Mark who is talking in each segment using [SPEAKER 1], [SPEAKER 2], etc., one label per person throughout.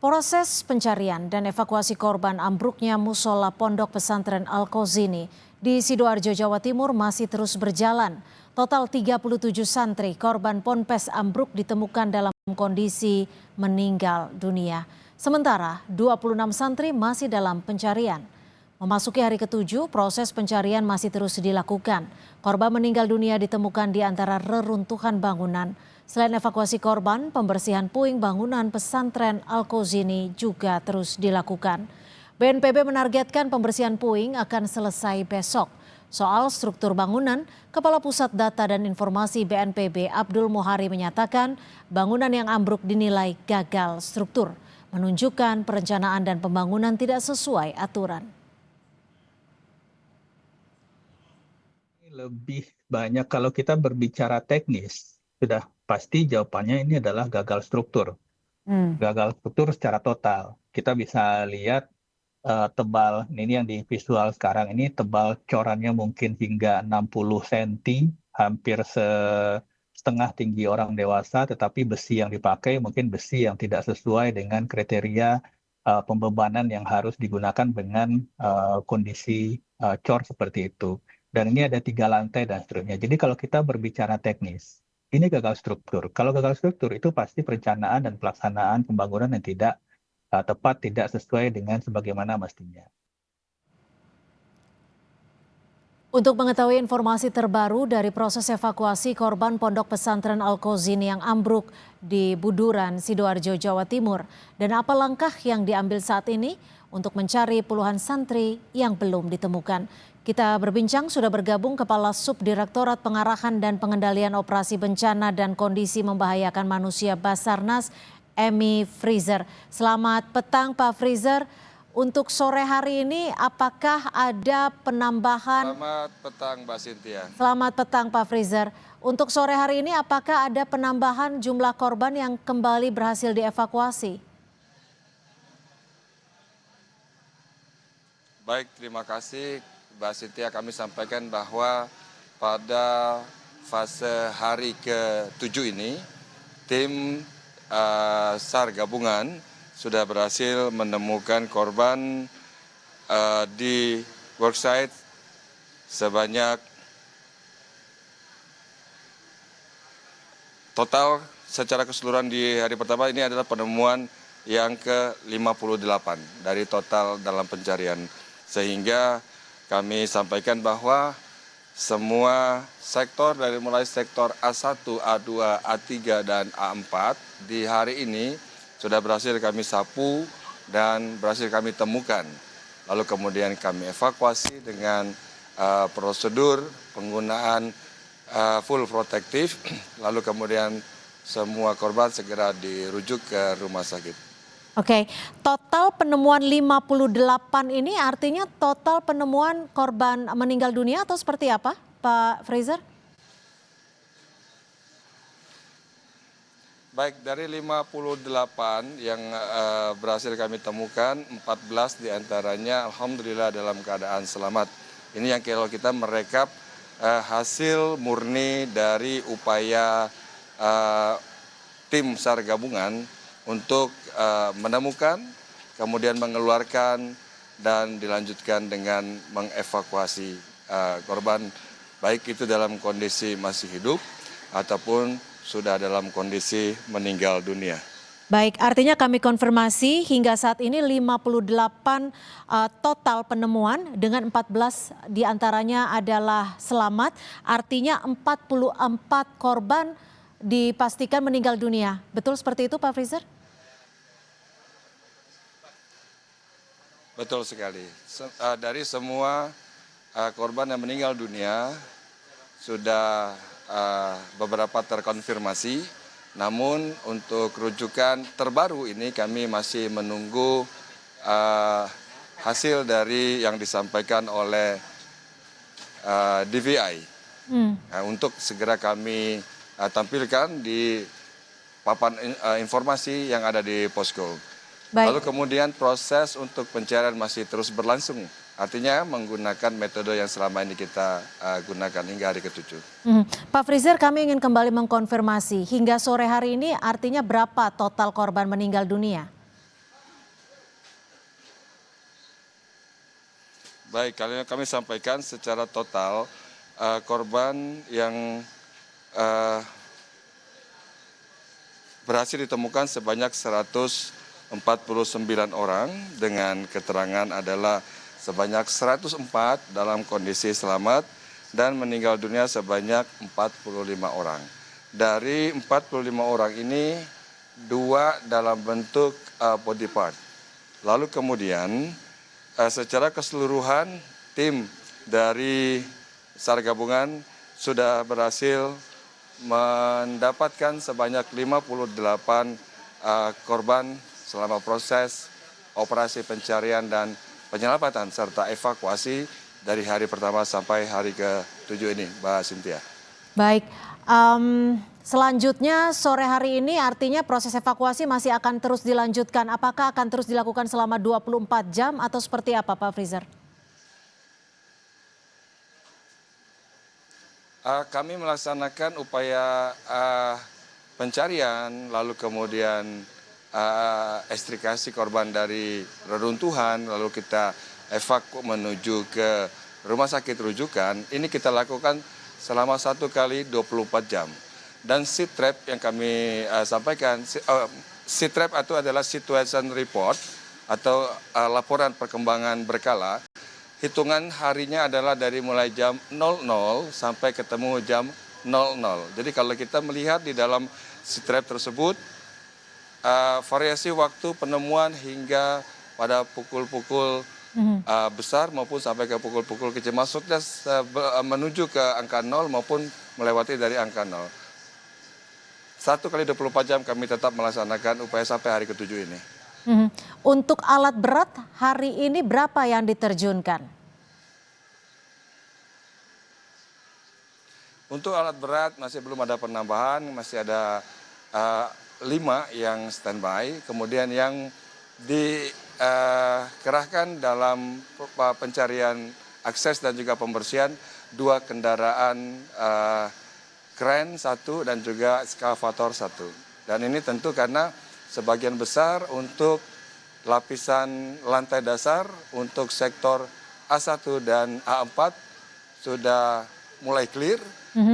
[SPEAKER 1] Proses pencarian dan evakuasi korban ambruknya musola Pondok Pesantren Al-Qauzini di Sidoarjo, Jawa Timur masih terus berjalan. Total 37 santri korban ponpes ambruk ditemukan dalam kondisi meninggal dunia. Sementara 26 santri masih dalam pencarian. Memasuki hari ke-7, proses pencarian masih terus dilakukan. Korban meninggal dunia ditemukan di antara reruntuhan bangunan. Selain evakuasi korban, pembersihan puing bangunan pesantren Al-Qauzini juga terus dilakukan. BNPB menargetkan pembersihan puing akan selesai besok. Soal struktur bangunan, Kepala Pusat Data dan Informasi BNPB Abdul Muhari menyatakan bangunan yang ambruk dinilai gagal struktur, menunjukkan perencanaan dan pembangunan tidak sesuai aturan.
[SPEAKER 2] Lebih banyak kalau kita berbicara teknis, sudah pasti jawabannya ini adalah gagal struktur. Gagal struktur secara total. Kita bisa lihat tebal, ini yang di visual sekarang ini tebal corannya mungkin hingga 60 cm, hampir setengah tinggi orang dewasa, tetapi besi yang dipakai mungkin besi yang tidak sesuai dengan kriteria pembebanan yang harus digunakan dengan kondisi cor seperti itu. Dan ini ada 3 lantai dan seterusnya. Jadi kalau kita berbicara teknis, ini gagal struktur. Kalau gagal struktur itu pasti perencanaan dan pelaksanaan pembangunan yang tidak tepat, tidak sesuai dengan sebagaimana mestinya.
[SPEAKER 1] Untuk mengetahui informasi terbaru dari proses evakuasi korban Pondok Pesantren Al-Qauzini yang ambruk di Buduran, Sidoarjo, Jawa Timur, dan apa langkah yang diambil saat ini untuk mencari puluhan santri yang belum ditemukan. Kita berbincang sudah bergabung Kepala Subdirektorat Pengarahan dan Pengendalian Operasi Bencana dan Kondisi Membahayakan Manusia Basarnas, Emi Freezer. Selamat petang Pak Freezer. Untuk sore hari ini apakah ada penambahan?
[SPEAKER 3] Selamat petang Mbak Cynthia.
[SPEAKER 1] Selamat petang Pak Freezer. Untuk sore hari ini apakah ada penambahan jumlah korban yang kembali berhasil dievakuasi?
[SPEAKER 3] Baik, terima kasih Mbak Cynthia. Kami sampaikan bahwa pada fase hari ke-7 ini tim SAR gabungan sudah berhasil menemukan korban di worksite sebanyak total secara keseluruhan di hari pertama ini adalah penemuan yang ke-58 dari total dalam pencarian. Sehingga kami sampaikan bahwa semua sektor dari mulai sektor A1, A2, A3, dan A4 di hari ini sudah berhasil kami sapu dan berhasil kami temukan. Lalu kemudian kami evakuasi dengan prosedur penggunaan full protektif. Lalu kemudian semua korban segera dirujuk ke rumah sakit.
[SPEAKER 1] Oke, total penemuan 58 ini artinya total penemuan korban meninggal dunia atau seperti apa Pak Freezer?
[SPEAKER 3] Baik, dari 58 yang berhasil kami temukan, 14 diantaranya alhamdulillah dalam keadaan selamat. Ini yang kalau kita merekap hasil murni dari upaya tim SAR gabungan untuk menemukan, kemudian mengeluarkan dan dilanjutkan dengan mengevakuasi korban, baik itu dalam kondisi masih hidup ataupun sudah dalam kondisi meninggal dunia.
[SPEAKER 1] Baik, artinya kami konfirmasi hingga saat ini 58 total penemuan dengan 14 diantaranya adalah selamat. Artinya 44 korban dipastikan meninggal dunia. Betul seperti itu Pak Freezer?
[SPEAKER 3] Betul sekali. Dari semua korban yang meninggal dunia sudah beberapa terkonfirmasi, namun untuk rujukan terbaru ini kami masih menunggu hasil dari yang disampaikan oleh DVI. Untuk segera kami tampilkan di papan informasi yang ada di posko.
[SPEAKER 1] Baik.
[SPEAKER 3] Lalu kemudian proses untuk pencarian masih terus berlangsung. Artinya menggunakan metode yang selama ini kita gunakan hingga hari ke-7.
[SPEAKER 1] Pak Freezer, kami ingin kembali mengkonfirmasi hingga sore hari ini artinya berapa total korban meninggal dunia?
[SPEAKER 3] Baik, kami sampaikan secara total korban yang berhasil ditemukan sebanyak 149 orang dengan keterangan adalah sebanyak 104 dalam kondisi selamat dan meninggal dunia sebanyak 45 orang. Dari 45 orang ini, 2 dalam bentuk body part. Lalu kemudian secara keseluruhan tim dari SAR gabungan sudah berhasil mendapatkan sebanyak 58 korban selama proses operasi pencarian dan penyelamatan serta evakuasi dari hari pertama sampai hari ke-7 ini, Mbak Cynthia.
[SPEAKER 1] Baik, selanjutnya sore hari ini artinya proses evakuasi masih akan terus dilanjutkan. Apakah akan terus dilakukan selama 24 jam atau seperti apa, Pak Freezer?
[SPEAKER 3] Kami melaksanakan upaya pencarian, lalu kemudian ekstrikasi korban dari reruntuhan, lalu kita evakuasi menuju ke rumah sakit rujukan. Ini kita lakukan selama 1 kali 24 jam. Dan seat trap yang kami sampaikan, seat trap itu adalah situation report atau laporan perkembangan berkala. Hitungan harinya adalah dari mulai jam 00 sampai ketemu jam 00. Jadi kalau kita melihat di dalam seat trap tersebut, variasi waktu penemuan hingga pada pukul-pukul besar maupun sampai ke pukul-pukul kecil. Maksudnya menuju ke angka 0 maupun melewati dari angka 0. 1 kali 24 jam kami tetap melaksanakan upaya sampai hari ke-7 ini.
[SPEAKER 1] Untuk alat berat hari ini berapa yang diterjunkan?
[SPEAKER 3] Untuk alat berat masih belum ada penambahan, masih ada 5 yang standby, kemudian yang dikerahkan dalam pencarian akses dan juga pembersihan 2 kendaraan kren 1 dan juga ekskavator 1. Dan ini tentu karena sebagian besar untuk lapisan lantai dasar untuk sektor A1 dan A4 sudah mulai clear.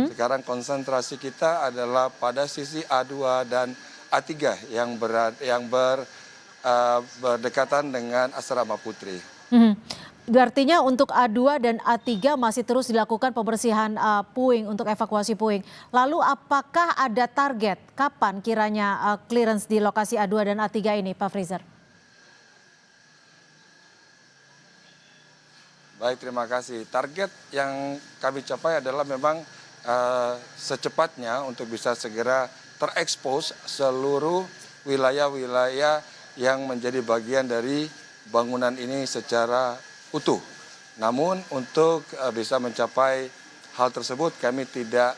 [SPEAKER 3] Sekarang konsentrasi kita adalah pada sisi A2 dan A3 yang berdekatan dengan asrama Putri.
[SPEAKER 1] Artinya untuk A2 dan A3 masih terus dilakukan pembersihan puing untuk evakuasi puing. Lalu apakah ada target kapan kiranya clearance di lokasi A2 dan A3 ini, Pak Freezer?
[SPEAKER 3] Baik, terima kasih. Target yang kami capai adalah memang secepatnya untuk bisa segera terekspos seluruh wilayah-wilayah yang menjadi bagian dari bangunan ini secara utuh. Namun untuk bisa mencapai hal tersebut kami tidak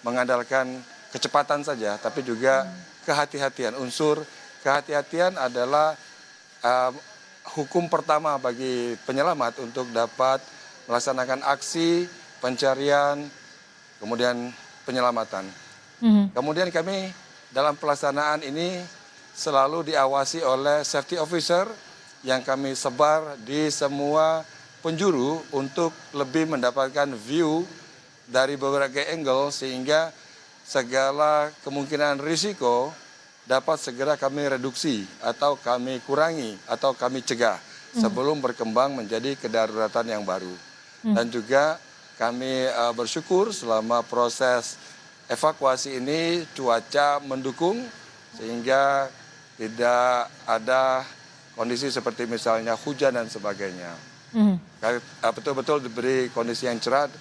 [SPEAKER 3] mengandalkan kecepatan saja, tapi juga kehati-hatian. Unsur kehati-hatian adalah hukum pertama bagi penyelamat untuk dapat melaksanakan aksi pencarian, kemudian penyelamatan. Kemudian kami dalam pelaksanaan ini selalu diawasi oleh safety officer yang kami sebar di semua penjuru untuk lebih mendapatkan view dari berbagai angle sehingga segala kemungkinan risiko dapat segera kami reduksi atau kami kurangi atau kami cegah sebelum berkembang menjadi kedaruratan yang baru. Dan juga kami bersyukur selama proses evakuasi ini cuaca mendukung sehingga tidak ada kondisi seperti misalnya hujan dan sebagainya. Betul-betul diberi kondisi yang cerah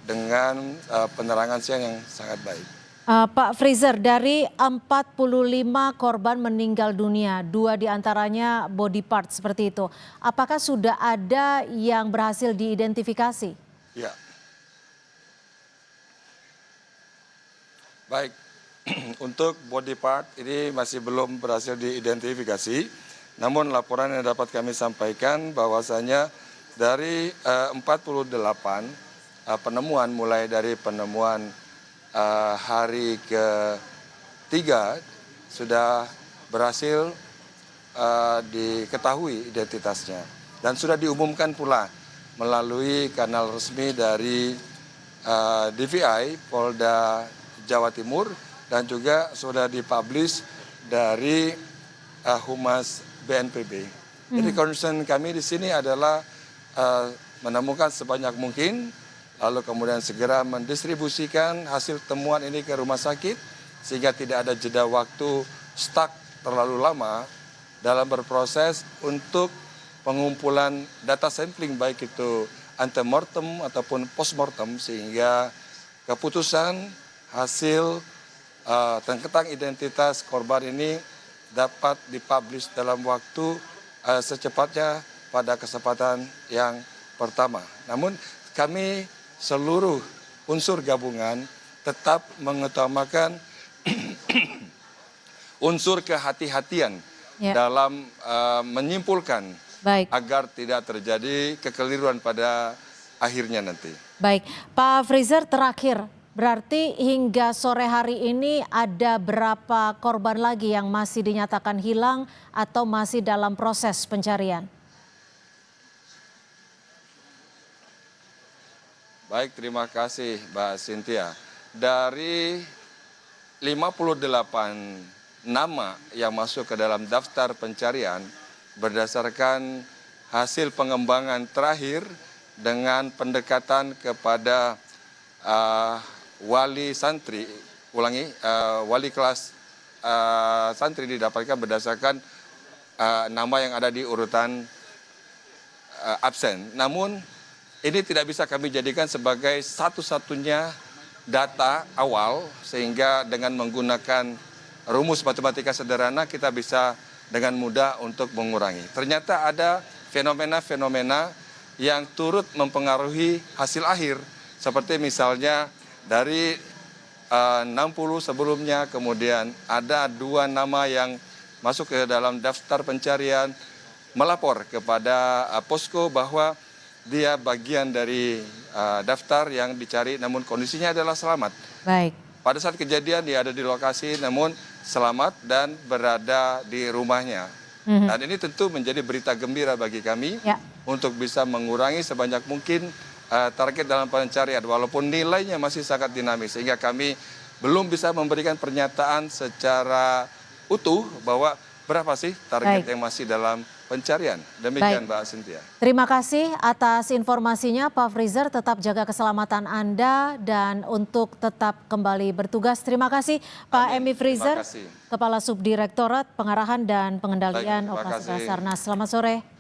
[SPEAKER 3] dengan penerangan siang yang sangat baik.
[SPEAKER 1] Pak Freezer, dari 45 korban meninggal dunia, 2 diantaranya body part seperti itu. Apakah sudah ada yang berhasil diidentifikasi?
[SPEAKER 3] Ya. Baik, untuk body part ini masih belum berhasil diidentifikasi. Namun laporan yang dapat kami sampaikan bahwasanya dari 48 penemuan mulai dari penemuan hari ke-3 sudah berhasil diketahui identitasnya dan sudah diumumkan pula melalui kanal resmi dari DVI Polda Jawa Timur dan juga sudah dipublish dari Humas BNPB. Jadi concern kami di sini adalah menemukan sebanyak mungkin, lalu kemudian segera mendistribusikan hasil temuan ini ke rumah sakit sehingga tidak ada jeda waktu stuck terlalu lama dalam berproses untuk pengumpulan data sampling baik itu antemortem ataupun postmortem sehingga keputusan hasil tentang identitas korban ini dapat dipublish dalam waktu secepatnya pada kesempatan yang pertama. Namun kami seluruh unsur gabungan tetap mengutamakan unsur kehati-hatian dalam menyimpulkan agar tidak terjadi kekeliruan pada akhirnya nanti.
[SPEAKER 1] Baik, Pak Freezer, terakhir, berarti hingga sore hari ini ada berapa korban lagi yang masih dinyatakan hilang atau masih dalam proses pencarian?
[SPEAKER 3] Baik, terima kasih Mbak Cynthia. Dari 58 nama yang masuk ke dalam daftar pencarian berdasarkan hasil pengembangan terakhir dengan pendekatan kepada wali santri, wali kelas santri didapatkan berdasarkan nama yang ada di urutan absen. Namun ini tidak bisa kami jadikan sebagai satu-satunya data awal sehingga dengan menggunakan rumus matematika sederhana kita bisa dengan mudah untuk mengurangi. Ternyata ada fenomena-fenomena yang turut mempengaruhi hasil akhir. Seperti misalnya dari 60 sebelumnya kemudian ada 2 nama yang masuk ke dalam daftar pencarian melapor kepada posko bahwa dia bagian dari daftar yang dicari namun kondisinya adalah selamat.
[SPEAKER 1] Baik.
[SPEAKER 3] Pada saat kejadian dia ada di lokasi namun selamat dan berada di rumahnya. Dan ini tentu menjadi berita gembira bagi kami untuk bisa mengurangi sebanyak mungkin target dalam pencarian walaupun nilainya masih sangat dinamis sehingga kami belum bisa memberikan pernyataan secara utuh bahwa berapa sih target yang masih dalam pencarian. Demikian Mbak Cynthia.
[SPEAKER 1] Terima kasih atas informasinya Pak Freezer, tetap jaga keselamatan Anda dan untuk tetap kembali bertugas. Terima kasih Pak Emi Freezer, Kepala Subdirektorat Pengarahan dan Pengendalian Operasi Basarnas. Selamat sore.